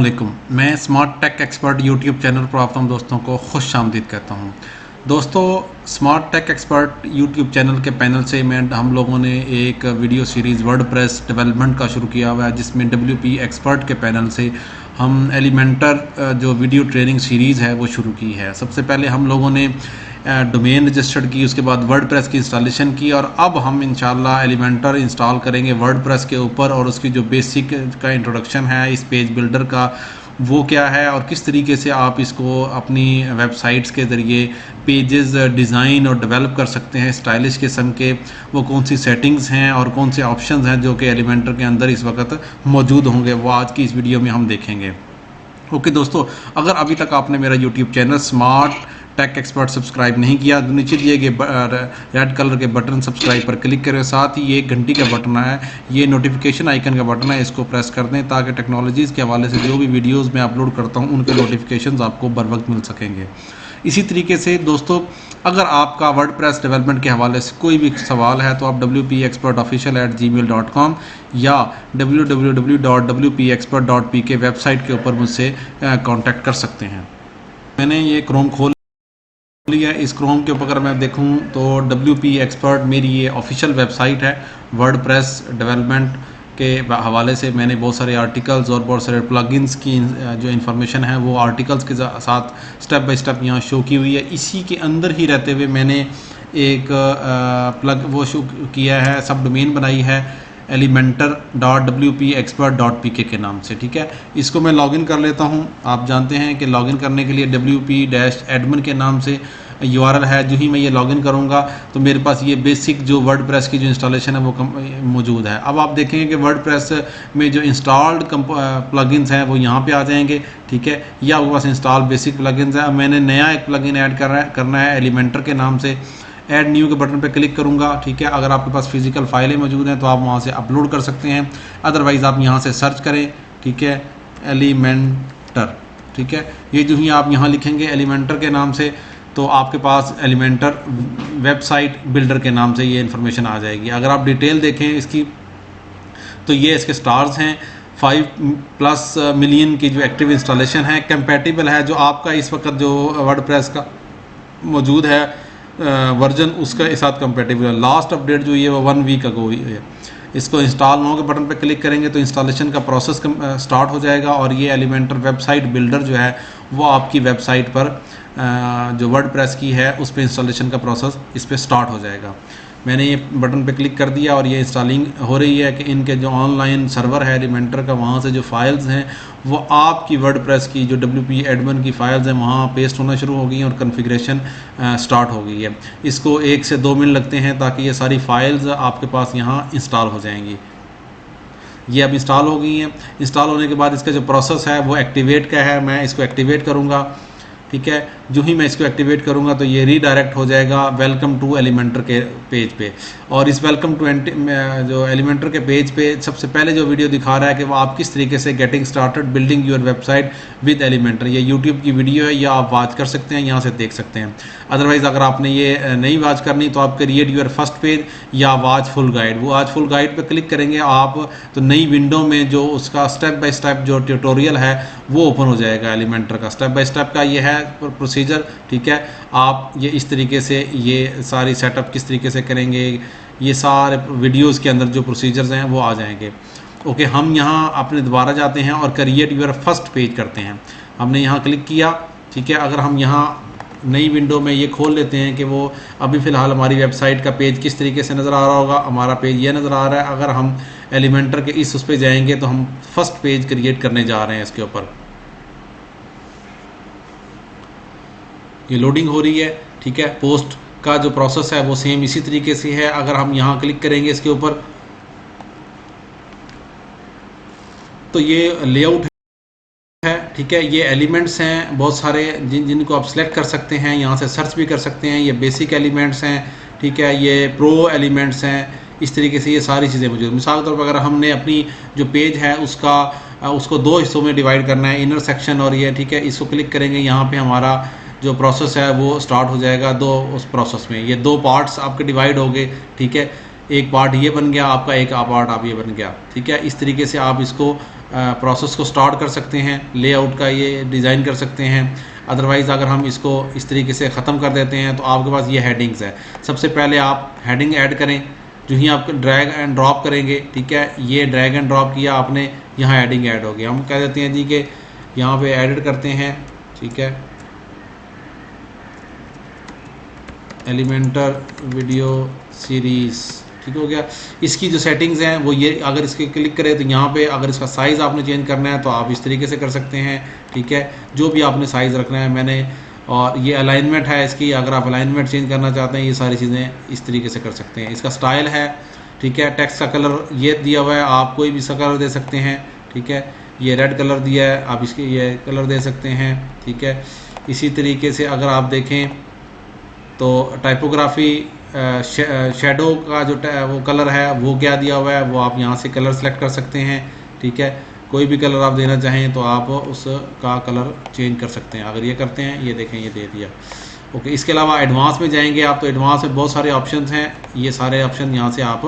वालेकुम। मैं smart tech expert YouTube channel पर आप तमाम दोस्तों को खुश आमदीद कहता हूं। दोस्तों, smart tech expert YouTube channel के पैनल से हम लोगों ने एक वीडियो सीरीज़ वर्डप्रेस डेवलपमेंट का शुरू किया हुआ है, जिसमें WP एक्सपर्ट के पैनल से हम एलिमेंटर जो वीडियो ट्रेनिंग सीरीज़ है वो शुरू की है। सबसे पहले हम लोगों ने डोमेन रजिस्टर्ड की, उसके बाद वर्डप्रेस की इंस्टॉलेशन की और अब हम इंशाल्लाह एलिमेंटर इंस्टॉल करेंगे वर्डप्रेस के ऊपर। और उसकी जो बेसिक का इंट्रोडक्शन है इस पेज बिल्डर का, वो क्या है और किस तरीके से आप इसको अपनी वेबसाइट्स के ज़रिए पेजेस डिज़ाइन और डेवलप कर सकते हैं स्टाइलिश किस्म के, वो कौन सी सेटिंग्स हैं और कौन से ऑप्शंस हैं जो कि एलिमेंटर के अंदर इस वक्त मौजूद होंगे, वो आज की इस वीडियो में हम देखेंगे। ओके दोस्तों, अगर अभी तक आपने मेरा YouTube channel smart tech expert subscribe नहीं किया तो नीचे दिए गए रेड कलर के बटन सब्सक्राइब पर क्लिक करें। साथ ही ये एक घंटी का बटन है, ये नोटिफिकेशन आइकन का बटन है, इसको प्रेस कर दें ताकि टेक्नोलॉजीज़ के हवाले से जो भी वीडियोस मैं अपलोड करता हूँ उनके नोटिफिकेशंस आपको बर वक्त मिल सकेंगे। इसी तरीके से दोस्तों, अगर आपका वर्डप्रेस डेवलपमेंट के हवाले से कोई भी सवाल है तो आप wpexpertofficial@gmail.com या www.wpexpert.pk वेबसाइट के ऊपर मुझसे कांटेक्ट कर सकते हैं। मैंने ये क्रोम खोल लिया। इस क्रोम के ऊपर अगर मैं देखूं तो WP एक्सपर्ट मेरी ये ऑफिशियल वेबसाइट है। वर्डप्रेस डेवलपमेंट के हवाले से मैंने बहुत सारे आर्टिकल्स और बहुत सारे प्लगइन्स की जो इन्फॉर्मेशन है वो आर्टिकल्स के साथ स्टेप बाय स्टेप यहाँ शो की हुई है। इसी के अंदर ही रहते हुए मैंने एक प्लग वो शो किया है, सब डोमेन बनाई है elementor.wpexpert.pk के नाम से। ठीक है, इसको मैं लॉगिन कर लेता हूं। आप जानते हैं कि लॉगिन करने के लिए wp-admin के नाम से URL है। जो ही मैं ये लॉगिन करूंगा तो मेरे पास ये बेसिक जो वर्डप्रेस की जो इंस्टॉलेशन है वो मौजूद है। अब आप देखेंगे कि वर्डप्रेस में जो इंस्टॉल्ड प्लगइन्स हैं वो यहाँ पे आ जाएंगे। ठीक है, ये आपके पास इंस्टॉल बेसिक प्लगइन्स है। मैंने नया एक प्लगइन ऐड करना है एलिमेंटर के नाम से। ऐड न्यू के बटन पे क्लिक करूंगा। ठीक है, अगर आपके पास फिजिकल फाइलें मौजूद हैं तो आप वहां से अपलोड कर सकते हैं, अदरवाइज़ आप यहां से सर्च करें। ठीक है, एलिमेंटर। ठीक है, ये जो ही आप यहां लिखेंगे एलिमेंटर के नाम से तो आपके पास एलिमेंटर वेबसाइट बिल्डर के नाम से ये इन्फॉर्मेशन आ जाएगी। अगर आप डिटेल देखें इसकी तो ये इसके स्टार्स हैं, 5+ मिलियन की जो एक्टिव इंस्टॉलेशन है, कंपैटिबल है जो आपका इस वक्त जो वर्डप्रेस का मौजूद है वर्जन उसका इस साथ कंपेटिबल है। लास्ट अपडेट जो ये वो 1 वीक अगो हुई है। इसको इंस्टॉल नाउ के बटन पे क्लिक करेंगे तो इंस्टॉलेशन का प्रोसेस स्टार्ट हो जाएगा और ये एलिमेंटर वेबसाइट बिल्डर जो है वो आपकी वेबसाइट पर जो वर्डप्रेस की है उस पर इंस्टॉलेशन का प्रोसेस इस पर स्टार्ट हो जाएगा। मैंने ये बटन पे क्लिक कर दिया और ये इंस्टॉलिंग हो रही है कि इनके जो ऑनलाइन सर्वर है एलिमेंटर का, वहाँ से जो फाइल्स हैं वो आपकी वर्डप्रेस की जो WP एडमिन की फाइल्स हैं वहाँ पेस्ट होना शुरू हो गई हैं और कॉन्फ़िगरेशन स्टार्ट हो गई है। इसको 1 से 2 मिनट लगते हैं ताकि ये सारी फाइल्स आपके पास यहाँ इंस्टॉल हो जाएंगी। ये अब इंस्टॉल हो गई हैं। इंस्टॉल होने के बाद इसका जो प्रोसेस है वो एक्टिवेट का है। मैं इसको एक्टिवेट करूँगा। ठीक है, जो ही मैं इसको एक्टिवेट करूंगा तो ये रीडायरेक्ट हो जाएगा वेलकम टू एलिमेंटर के पेज पे। और इस वेलकम टू जो एलिमेंटर के पेज पे सबसे पहले जो वीडियो दिखा रहा है कि वो आप किस तरीके से getting started building your website with Elementor, ये यूट्यूब की वीडियो है, या आप वॉच कर सकते हैं, यहाँ से देख सकते हैं। अदरवाइज़ अगर आपने ये नहीं वॉच करनी तो आप क्रिएट योर फर्स्ट पेज या वॉच फुल गाइड, वो आज फुल गाइड पर क्लिक करेंगे आप तो नई विंडो में जो उसका स्टेप बाय स्टेप जो ट्यूटोरियल है वो ओपन हो जाएगा। एलिमेंटर का स्टेप बाय स्टेप का ये है प्रोसीजर। ठीक है, आप ये इस तरीके से ये सारी सेटअप किस तरीके से करेंगे, ये सारे वीडियोस के अंदर जो प्रोसीजर्स हैं वो आ जाएंगे। ओके, हम यहाँ अपने दोबारा जाते हैं और क्रिएट योर फर्स्ट पेज करते हैं। हमने यहाँ क्लिक किया। ठीक है, अगर हम यहाँ नई विंडो में ये खोल लेते हैं कि वो अभी फ़िलहाल हमारी वेबसाइट का पेज किस तरीके से नज़र आ रहा होगा। हमारा पेज ये नज़र आ रहा है। अगर हम एलिमेंटर के उस पर जाएंगे तो हम फर्स्ट पेज क्रिएट करने जा रहे हैं। इसके ऊपर ये लोडिंग हो रही है। ठीक है, पोस्ट का जो प्रोसेस है वो सेम इसी तरीके से है। अगर हम यहाँ क्लिक करेंगे इसके ऊपर तो ये लेआउट है। ठीक है, ये एलिमेंट्स हैं बहुत सारे जिनको आप सिलेक्ट कर सकते हैं, यहाँ से सर्च भी कर सकते हैं। ये बेसिक एलिमेंट्स हैं। ठीक है, ये प्रो एलिमेंट्स हैं। इस तरीके से ये सारी चीज़ें मौजूद। मिसाल के तौर पर अगर हमने अपनी जो पेज है उसको 2 हिस्सों में डिवाइड करना है, इनर सेक्शन और ये। ठीक है, इसको क्लिक करेंगे, यहाँ पे हमारा जो प्रोसेस है वो स्टार्ट हो जाएगा। उस प्रोसेस में ये 2 पार्ट्स आपके डिवाइड हो गए। ठीक है, एक पार्ट ये बन गया आपका, एक पार्ट आप ये बन गया। ठीक है, इस तरीके से आप इसको प्रोसेस को स्टार्ट कर सकते हैं, लेआउट का ये डिज़ाइन कर सकते हैं। अदरवाइज़ अगर हम इसको इस तरीके से ख़त्म कर देते हैं तो आपके पास ये हेडिंग्स है। सबसे पहले आप हेडिंग ऐड करें, जो ही आप ड्रैग एंड ड्रॉप करेंगे, ठीक है, ये ड्रैग एंड ड्रॉप किया आपने, यहाँ हेडिंग ऐड हो गया। हम कह देते हैं जी कि यहाँ पे एडिट करते हैं, ठीक है, एलिमेंटर वीडियो सीरीज़, ठीक हो गया। इसकी जो सेटिंग्स हैं वो ये, अगर इसके क्लिक करें तो यहाँ पे अगर इसका साइज़ आपने चेंज करना है तो आप इस तरीके से कर सकते हैं, ठीक है, जो भी आपने साइज़ रखना है मैंने। और ये अलाइनमेंट है इसकी, अगर आप अलाइनमेंट चेंज करना चाहते हैं ये सारी चीज़ें इस तरीके से कर सकते हैं। इसका स्टाइल है, ठीक है, टेक्स्ट का कलर ये दिया हुआ है, आप कोई भी सा कलर दे सकते हैं, ठीक है, ये रेड कलर दिया है, आप इसके ये कलर दे सकते हैं, ठीक है। इसी तरीके से अगर आप देखें तो टाइपोग्राफी शेडो का जो वो कलर है वो क्या दिया हुआ है, वो आप यहाँ से कलर सेलेक्ट कर सकते हैं, ठीक है। कोई भी कलर आप देना चाहें तो आप उसका कलर चेंज कर सकते हैं। अगर ये करते हैं, ये देखें ये दे दिया, ओके। इसके अलावा एडवांस में जाएंगे आप तो एडवांस में बहुत सारे ऑप्शंस हैं, ये सारे ऑप्शन यहाँ से आप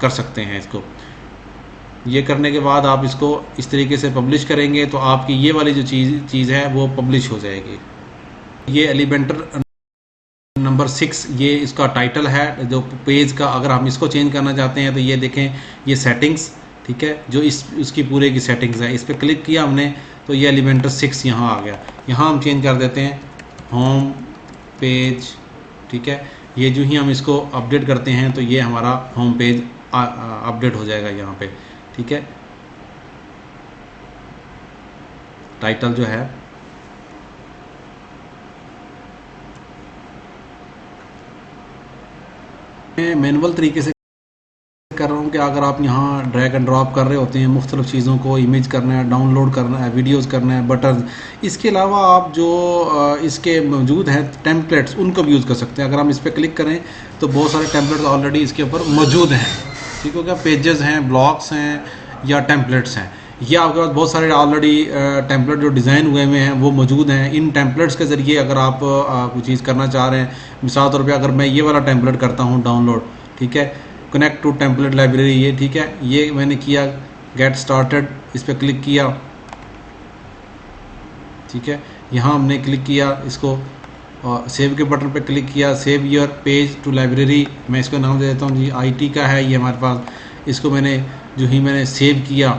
कर सकते हैं। इसको ये करने के बाद आप इसको इस तरीके से पब्लिश करेंगे तो आपकी ये वाली जो चीज़ है वो पब्लिश हो जाएगी। ये एलिमेंटर नंबर 6 ये इसका टाइटल है जो पेज का। अगर हम इसको चेंज करना चाहते हैं तो ये देखें ये सेटिंग्स, ठीक है, जो इसकी पूरे की सेटिंग्स है, इस पर क्लिक किया हमने तो ये एलिमेंटर 6 यहाँ आ गया। यहाँ हम चेंज कर देते हैं होम पेज, ठीक है। ये जो ही हम इसको अपडेट करते हैं तो ये हमारा होम पेज अपडेट हो जाएगा यहाँ पे, ठीक है। टाइटल जो है मैं मैनुअल तरीके से कर रहा हूँ कि अगर आप यहाँ ड्रैग एंड ड्रॉप कर रहे होते हैं मुख्तलिफ चीज़ों को, इमेज करना है, डाउनलोड करना है, वीडियोस करना है, बटन, इसके अलावा आप जो इसके मौजूद हैं टेम्पलेट्स उनको भी यूज़ कर सकते हैं। अगर हम इस पर क्लिक करें तो बहुत सारे टेम्पलेट्स ऑलरेडी इसके ऊपर मौजूद हैं, ठीक हो गया। पेजेस हैं, ब्लॉक्स हैं या टेम्पलेट्स हैं, ये आपके पास बहुत सारे ऑलरेडी टेम्पलेट जो डिज़ाइन हुए हैं वो मौजूद हैं। इन टेम्पलेट्स के ज़रिए अगर आप कुछ चीज़ करना चाह रहे हैं, मिसाल तौर पे अगर मैं ये वाला टेम्पलेट करता हूँ डाउनलोड, ठीक है, कनेक्ट टू टेम्पलेट लाइब्रेरी, ये ठीक है, ये मैंने किया, गेट स्टार्टेड इस पर क्लिक किया, ठीक है। यहाँ हमने क्लिक किया इसको और सेव के बटन पे क्लिक किया, save your page to library, मैं इसको नाम दे देता हूँ जी IT का है ये हमारे पास। इसको मैंने जो ही मैंने सेव किया,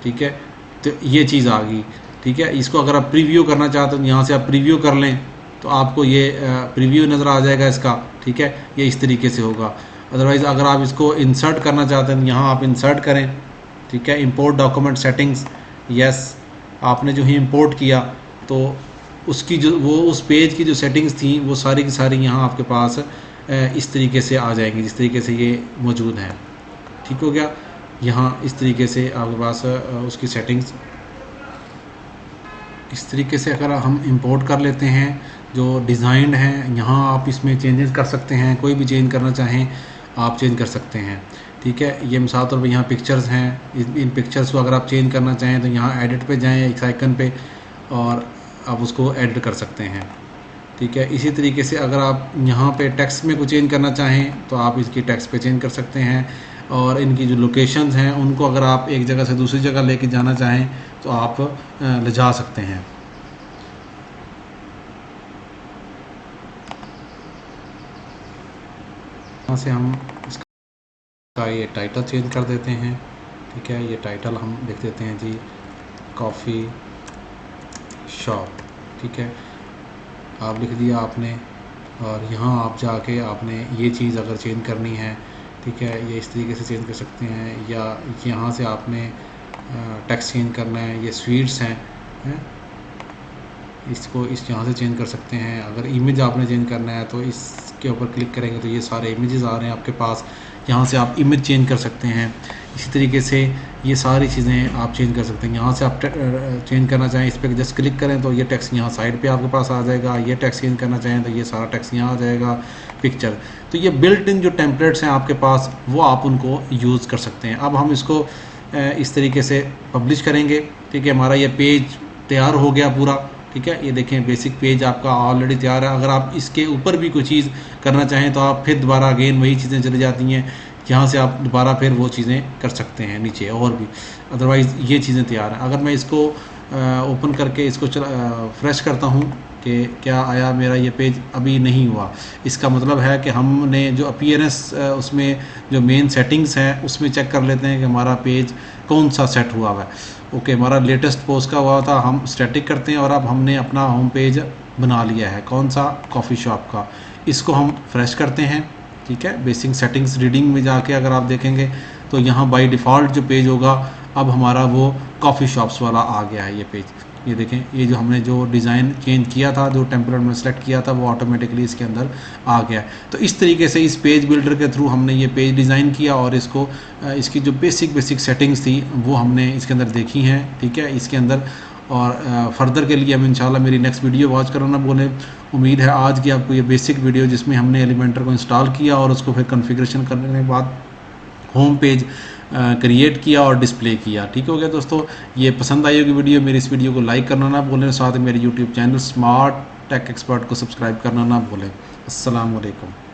ठीक है, तो ये चीज़ आ गई, ठीक है। इसको अगर आप प्रीव्यू करना चाहते हो यहाँ से आप प्रीव्यू कर लें तो आपको ये प्रीव्यू नज़र आ जाएगा इसका, ठीक है, ये इस तरीके से होगा। अदरवाइज़ अगर आप इसको इंसर्ट करना चाहते हैं यहाँ आप इंसर्ट करें, ठीक है, इंपोर्ट डॉक्यूमेंट सेटिंग्स, यस, आपने जो ही इंपोर्ट किया तो उसकी जो वो उस पेज की जो सेटिंग्स थी वो सारी की सारी यहाँ आपके पास इस तरीके से आ जाएंगी जिस तरीके से ये मौजूद हैं, ठीक हो गया। यहाँ इस तरीके से आपके पास उसकी सेटिंग्स इस तरीके से अगर हम इंपोर्ट कर लेते हैं जो डिज़ाइन है, यहाँ आप इसमें चेंजेस कर सकते हैं, कोई भी चेंज करना चाहें आप चेंज कर सकते हैं, ठीक है। ये मिसाल तौर पर यहाँ पिक्चर्स हैं, इन पिक्चर्स को अगर आप चेंज करना चाहें तो यहाँ एडिट पे जाएं एक आइकन पे और आप उसको एडिट कर सकते हैं, ठीक है। इसी तरीके से अगर आप यहाँ पे टेक्स्ट में कुछ चेंज करना चाहें तो आप इसकी टेक्स्ट पे चेंज कर सकते हैं। और इनकी जो लोकेशंस हैं उनको अगर आप एक जगह से दूसरी जगह लेके जाना चाहें तो आप ले जा सकते हैं। यहाँ से हम इसका ये टाइटल चेंज कर देते हैं, ठीक है। ये टाइटल हम लिख देते हैं जी कॉफ़ी शॉप, ठीक है, आप लिख दिया आपने। और यहाँ आप जाके आपने ये चीज़ अगर चेंज करनी है, ठीक है, ये इस तरीके से चेंज कर सकते हैं। या यहाँ से आपने टेक्स्ट चेंज करना है, ये स्वीट्स हैं, इसको इस यहाँ से चेंज कर सकते हैं। अगर इमेज आपने चेंज करना है तो इसके ऊपर क्लिक करेंगे तो ये सारे इमेजेस आ रहे हैं आपके पास, यहाँ से आप इमेज चेंज कर सकते हैं। इसी तरीके से ये सारी चीज़ें आप चेंज कर सकते हैं। यहाँ से आप चेंज करना चाहें इस पर जस्ट क्लिक करें तो ये टेक्स्ट यहाँ साइड पे आपके पास आ जाएगा। ये टेक्स्ट चेंज करना चाहें तो ये सारा टेक्स्ट यहाँ आ जाएगा, पिक्चर। तो ये बिल्ट इन जो टेम्पलेट्स हैं आपके पास वो आप उनको यूज़ कर सकते हैं। अब हम इसको इस तरीके से पब्लिश करेंगे, ठीक है। हमारा ये पेज तैयार हो गया पूरा, ठीक है। ये देखें बेसिक पेज आपका ऑलरेडी तैयार है। अगर आप इसके ऊपर भी कोई चीज़ करना चाहें तो आप फिर दोबारा अगेन वही चीज़ें चली जाती हैं जहाँ से आप दोबारा फिर वो चीज़ें कर सकते हैं नीचे और भी। अदरवाइज़ ये चीज़ें तैयार हैं। अगर मैं इसको ओपन करके इसको फ्रेश करता हूँ कि क्या आया, मेरा ये पेज अभी नहीं हुआ, इसका मतलब है कि हमने जो अपीयरेंस उसमें जो मेन सेटिंग्स हैं उसमें चेक कर लेते हैं कि हमारा पेज कौन सा सेट हुआ हुआ है। ओके, हमारा लेटेस्ट पोस्ट का हुआ था, हम स्टैटिक करते हैं और अब हमने अपना होम पेज बना लिया है, कौन सा, कॉफ़ी शॉप का। इसको हम फ्रेश करते हैं, ठीक है। बेसिक सेटिंग्स रीडिंग में जाके अगर आप देखेंगे तो यहाँ बाय डिफ़ॉल्ट जो पेज होगा अब हमारा वो कॉफ़ी शॉप्स वाला आ गया है ये पेज। ये देखें, ये जो हमने जो डिज़ाइन चेंज किया था, जो टेम्पलेट में सेलेक्ट किया था, वो ऑटोमेटिकली इसके अंदर आ गया है। तो इस तरीके से इस पेज बिल्डर के थ्रू हमने ये पेज डिज़ाइन किया और इसको इसकी जो बेसिक सेटिंग्स थी वो हमने इसके अंदर देखी हैं, ठीक है, इसके अंदर। और फर्दर के लिए हम इंशाल्लाह मेरी नेक्स्ट वीडियो वॉच करना ना भूलें। उम्मीद है आज की आपको ये बेसिक वीडियो जिसमें हमने एलिमेंटर को इंस्टॉल किया और उसको फिर कॉन्फ़िगरेशन करने के बाद होम पेज क्रिएट किया और डिस्प्ले किया। ठीक हो गया दोस्तों, ये पसंद आई होगी वीडियो। मेरी इस वीडियो को लाइक करना ना भूलें, साथ ही मेरे YouTube channel smart tech expert को सब्सक्राइब करना ना भूलें। अस्सलाम वालेकुम।